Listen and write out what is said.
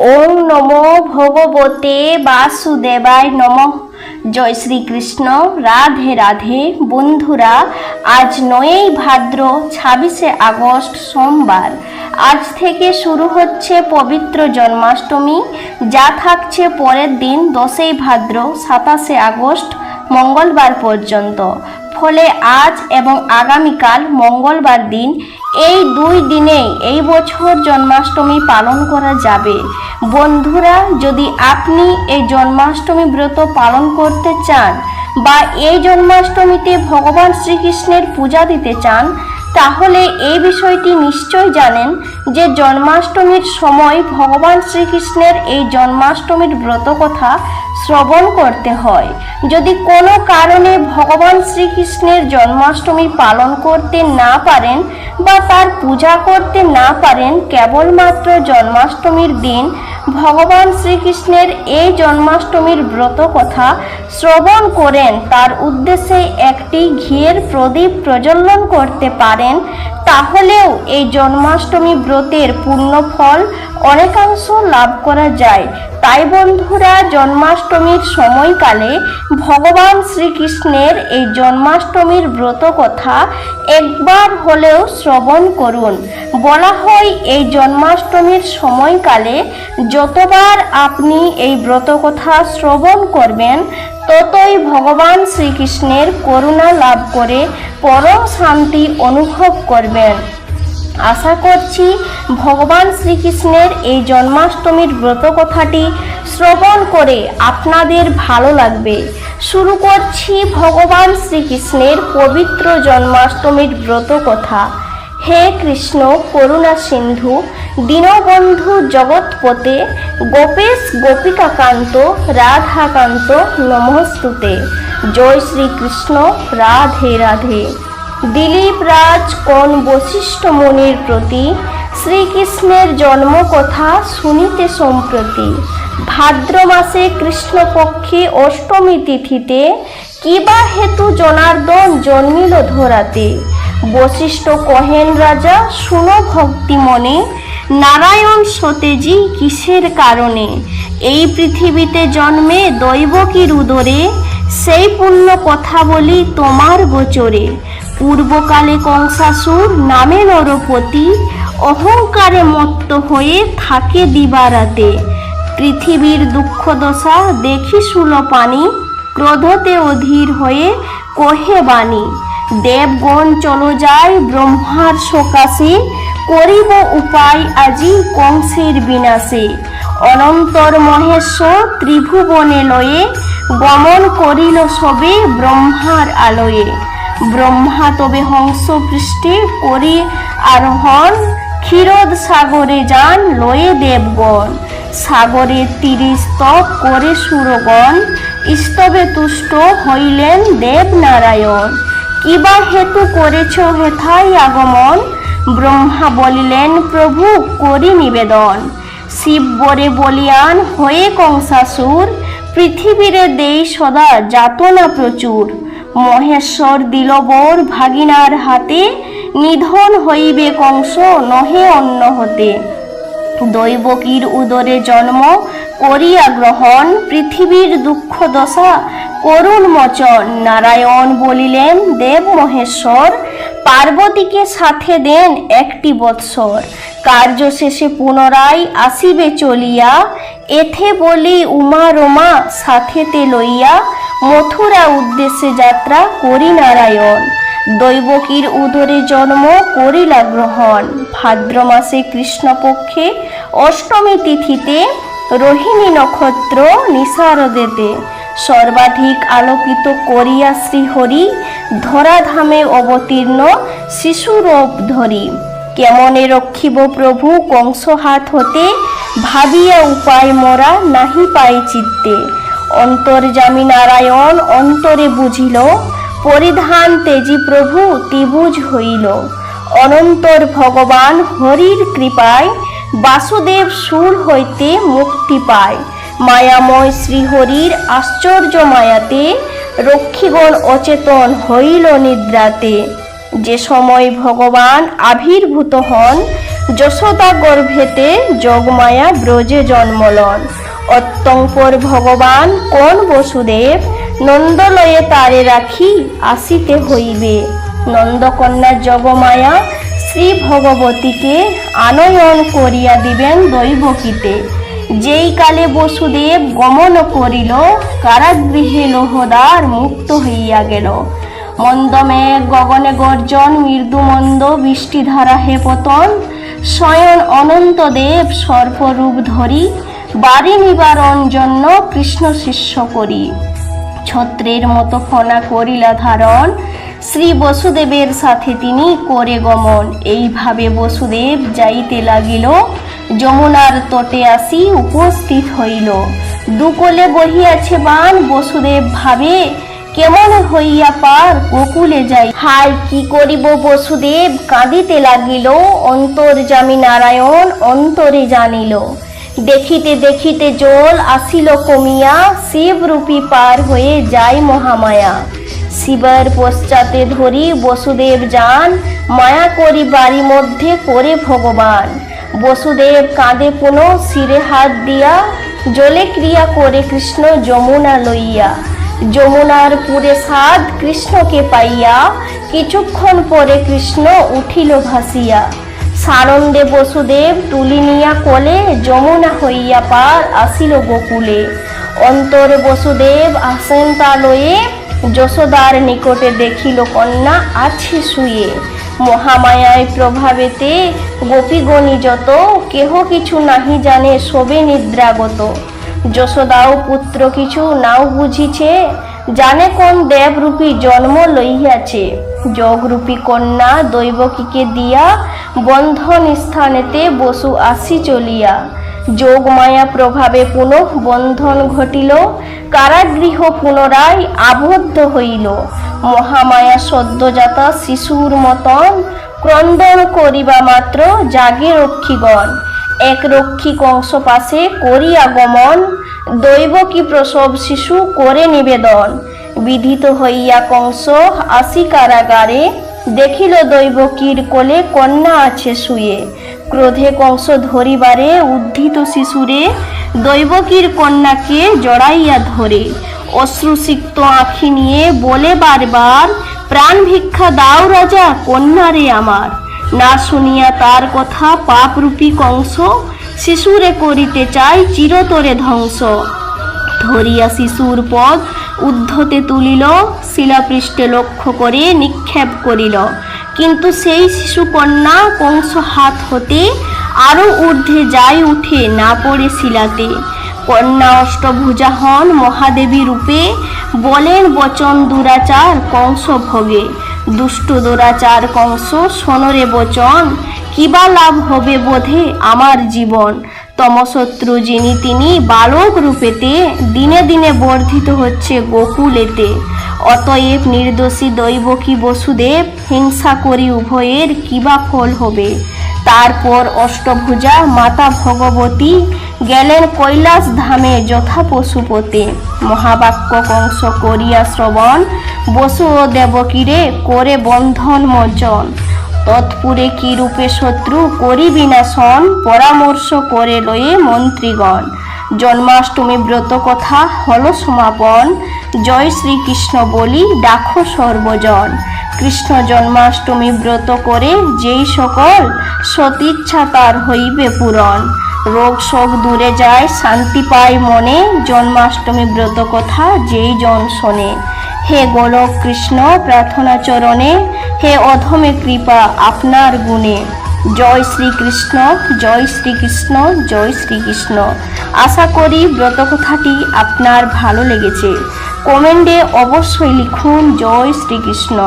ওম নমো ভগবতে বাসুদেবায় নমঃ। জয় শ্রীকৃষ্ণ। রাধে রাধে। বন্ধুরা, আজ 9ই ভাদ্র 26শে আগস্ট সোমবার। আজ থেকে শুরু হচ্ছে পবিত্র জন্মাষ্টমী, যা থাকছে পরের দিন 10ই ভাদ্র 27শে আগস্ট মঙ্গলবার পর্যন্ত। ফলে আজ এবং আগামীকাল মঙ্গলবার দিন, এই দুই দিনেই এই বছর জন্মাষ্টমী পালন করা যাবে। বন্ধুরা, যদি আপনি এই জন্মাষ্টমী ব্রত পালন করতে চান বা এই জন্মাষ্টমীতে ভগবান শ্রীকৃষ্ণের পূজা দিতে চান, তাহলে এই বিষয়টি নিশ্চয় জানেন যে জন্মাষ্টমীর সময় ভগবান শ্রীকৃষ্ণের এই জন্মাষ্টমীর ব্রত কথা শ্রবণ করতে হয়। যদি কোনো কারণে ভগবান শ্রীকৃষ্ণের জন্মাষ্টমী পালন করতে না পারেন বা তার পূজা করতে না পারেন, কেবলমাত্র জন্মাষ্টমীর দিন ভগবান শ্রীকৃষ্ণের এই জন্মাষ্টমীর ব্রত কথা শ্রবণ করেন, তার উদ্দেশ্যে একটি ঘিয়ের প্রদীপ প্রজ্বলন করতে পারেন, তাহলেও এই জন্মাষ্টমী ব্রতের পূর্ণ ফল অনেকাংশ লাভ করা যায়। তাই বন্ধুরা, জন্মাষ্টমীর সময়কালে ভগবান শ্রীকৃষ্ণের এই জন্মাষ্টমীর ব্রত কথা একবার হলেও শ্রবণ করুন। বলা হয়, এই জন্মাষ্টমীর সময়কালে যতবার আপনি এই ব্রত কথা শ্রবণ করবেন, ততই ভগবান শ্রীকৃষ্ণের করুণা লাভ করে পরম শান্তি অনুভব করবেন। আশা করছি ভগবান শ্রীকৃষ্ণের এই জন্মাষ্টমীর ব্রত কথাটি শ্রবণ করে আপনাদের ভালো লাগবে। শুরু করছি ভগবান শ্রীকৃষ্ণের পবিত্র জন্মাষ্টমীর ব্রত কথা। হে কৃষ্ণ করুণা সিন্ধু, দীনবন্ধু জগৎপতে, গোপেশ গোপিকাকান্ত রাধাকান্ত নমস্তুতে। জয় শ্রীকৃষ্ণ। রাধে রাধে। দিলীপ রাজ কোন বশিষ্ঠ মুনির প্রতি শ্রীকৃষ্ণের জন্মকথা শুনিতে সম্প্রতি। ভাদ্র মাসে কৃষ্ণপক্ষে অষ্টমী তিথিতে, কিবা হেতু জনার্দন জন্মিল ধরাতে। বশিষ্ঠ কহেন রাজা শুনো ভক্তি মনে, নারায়ণ সতেজি কিসের কারণে। এই পৃথিবীতে জন্মে দৈবকীর উদরে, সেই পুণ্য কথা বলি তোমার গোচরে। পূর্বকালে কংসাসুর নামে নরপতি, অহংকারে মত্ত হয়ে থাকে দিবারাতে। পৃথিবীর দুঃখ দশা দেখি শূলপাণি, ক্রোধতে অধীর হয়ে কহে বাণী। দেবগণ চলো যায় ব্রহ্মার সকাশে, করিব উপায় আজি কংসের বিনাশে। অনন্তর মহেশ্বর ত্রিভুবনে লয়ে, গমন করিল সবে ব্রহ্মার আলয়ে। ব্রহ্মা তবে হংস পৃষ্ঠে করি আরোহণ, ক্ষীরোদ সাগরে যান লয়ে দেবগণ। সাগরের তীরে স্তব করে সুরগণ, স্তবে তুষ্ট হইলেন দেব নারায়ণ। কিবা হেতু করেছ হেথায় আগমন, ব্রহ্মা বলিলেন প্রভু করি নিবেদন। শিব বরে বলিয়ান হয়ে কংসাসুর, পৃথিবীরে দেই সদা যাতনা প্রচুর। মহেশ্বর দিল বর ভাগিনার হাতে, নিধন হইবে কংস নহে অন্য হতে। দৈবকীর উদরে জন্ম করিয়া গ্রহণ, পৃথিবীর দুঃখ দশা করুণ মোচন। নারায়ণ বলিলেন দেব মহেশ্বর, পার্বতীকে সাথে দেন একটি বৎসর। কার্য শেষে পুনরায় আসিবে চলিয়া, এথে বলি উমা রমা সাথেতে লইয়া। মথুরা উদ্দেশ্যে যাত্রা করি নারায়ণ, দৈবকীর উদরে জন্ম করিলা গ্রহণ। ভাদ্র মাসে কৃষ্ণপক্ষে অষ্টমী তিথিতে, রোহিণী নক্ষত্র নিশারদেতে। সর্বাধিক আলোকিত করিয়া শ্রীহরি, ধরাধামে অবতীর্ণ শিশুরূপ ধরি। কেমনে রক্ষিব প্রভু কংস হাত হতে, ভাবিয়া উপায় মোরা নাহি পাই চিত্তে। অন্তর্যামী নারায়ণ অন্তরে বুঝিল, পরিধান তেজি প্রভু ত্রিভুজ হইল। অনন্তর ভগবান হরির কৃপায়, বাসুদেব সুর হইতে মুক্তি পায়। মায়াময় শ্রীহরির আশ্চর্য মায়াতে, রক্ষীগণ অচেতন হইল নিদ্রাতে। যে সময় ভগবান আবির্ভূত হন, যশোদা গর্ভেতে যোগমায়া ব্রজে জন্মলন। অত্যংপর ভগবান কোন বসুদেব, নন্দলয়ে তারে রাখি আসিতে হইবে। নন্দকন্যা যোগমায়া শ্রী ভগবতীকে আনয়ন করিয়া দিবেন দৈবকীতে। যেই কালে বসুদেব গমন করিল, কারাগৃহে লোহদার মুক্ত হইয়া গেল। মন্দমেঘ গগনে গর্জন, মৃদু মন্দ বৃষ্টিধারা হে পতন। স্বয়ং অনন্তদেব সর্পরূপ ধরি, বাড়ি নিবারণ জন্য কৃষ্ণ শিষ্য করি। ছত্রের মতো ফনা করিলা ধারণ, শ্রী বসুদেবের সাথে তিনি করে গমন। এইভাবে বসুদেব যাইতে লাগিল, যমুনার তটে আসি উপস্থিত হইল। দুকলে বহিয়াছে বান, বসুদেব ভাবে কেমন হইয়া পার গোকুলে যাই। হায় কি করিব বসুদেব কাঁদিতে লাগিল, অন্তর্যামী নারায়ণ অন্তরে জানিল। দেখিতে দেখিতে জল আসিল কমিয়া, শিবরূপী পার হয়ে যায় মহামায়া। শিবের পশ্চাতে ধরি বসুদেব যান, মায়া করি বাড়ি মধ্যে করে ভগবান। বসুদেব কাঁদে পুনঃ শিরে হাত দিয়া, জলে ক্রিয়া করে কৃষ্ণ যমুনা লইয়া। যমুনার পুরে সাধ কৃষ্ণকে পাইয়া, কিছুক্ষণ পরে কৃষ্ণ উঠিল ভাসিয়া। সানন্দে বসুদেব তুলি নিয়া কোলে, যমুনা হইয়া পার আসিল গোকুলে। অন্তরে বসুদেব আসেন তা লয়ে, যশোদার নিকটে দেখিল কন্যা আছে শুয়ে। মহামায়ায় প্রভাবেতে গোপীগণী যত, কেহ কিছু নাহি জানে সবে নিদ্রাগত। যশোদাও পুত্র কিছু নাও বুঝিছে, জানে কোন দেবরূপী জন্ম লইয়াছে। যোগরূপী কন্যা দৈবকীকে দিয়া, বন্ধন স্থানেতে বসু আসি চলিয়া। যোগমায়া প্রভাবে পুনঃ বন্ধন ঘটিল, কারাগৃহ পুনরায় আবদ্ধ হইল। মহামায়া সদ্যজাতা শিশুর মতন, ক্রন্দন করিবা মাত্র জাগে রক্ষীগণ। এক রক্ষী কংস পাশে করিয়া গমন, দৈবকী প্রসব শিশু করে নিবেদন। বিধিত হইয়া কংস আসি কারাগারে, দেখিল দৈবকীর কোলে কন্যা আছে শুয়ে। ক্রোধে কংস ধরিবারে উদ্ধৃত শিশুরে, দৈবকীর কন্যাকে জড়াইয়া ধরে। অশ্রুসিক্ত আঁখি নিয়ে বলে বারবার, প্রাণ ভিক্ষা দাও রাজা কন্যারে আমার। না শুনিয়া তার কথা পাপরূপী কংস, শিশুরে করিতে চাই চিরতরে ধ্বংস। ধরিয়া শিশুর পদ ঊর্ধ্বতে তুলিল, শিলাপৃষ্ঠে লক্ষ্য করে নিক্ষেপ করিল। কিন্তু সেই শিশু কন্যা কংস হাত হতে, আরো ঊর্ধ্বে যাই উঠে না পড়ে শিলাতে। কন্যা অষ্টভুজা হন মহাদেবী রূপে, বলেন বচন দুরাচার কংস ভোগে। দুষ্ট দুরাচার কংস শোনরে বচন, কিবা লাভ হবে বোধে আমার জীবন। তমশত্রু যিনি তিনি বালক রূপেতে, দিনে দিনে বর্ধিত হচ্ছে গোকুলেতে। অতএব নির্দোষী দৈবকী বসুদেব, হিংসা করি উভয়ের কিবা ফল হবে। তারপর অষ্টভুজা মাতা ভগবতী, গেলেন কৈলাস ধামে যথা পশুপতে। মহাবাক্য কংস করিয়া শ্রবণ, বসু ও দেবকীরে করে বন্ধন মোচন। তৎপুরে কি রূপে শত্রু করি বিনাশন, পরামর্শ করে লয়ে মন্ত্রীগণ। জন্মাষ্টমী ব্রত কথা হল সমাপন, জয় শ্রীকৃষ্ণ বলি ডাকো সর্বজন। কৃষ্ণ জন্মাষ্টমী ব্রত করে যেই সকল, সতীচ্ছা তার হইবে পূরণ। রোগ শোক দূরে যায় শান্তি পায় মনে, জন্মাষ্টমী ব্রত কথা যেই জন শোনে। হে গোলক কৃষ্ণ প্রার্থনা চরণে, হে অধমে কৃপা আপনার গুণে। জয় শ্রীকৃষ্ণ, জয় শ্রীকৃষ্ণ, জয় শ্রীকৃষ্ণ। আশা করি ব্রত কথাটি আপনার ভালো লেগেছে। কমেন্টে অবশ্যই লিখুন জয় শ্রীকৃষ্ণ।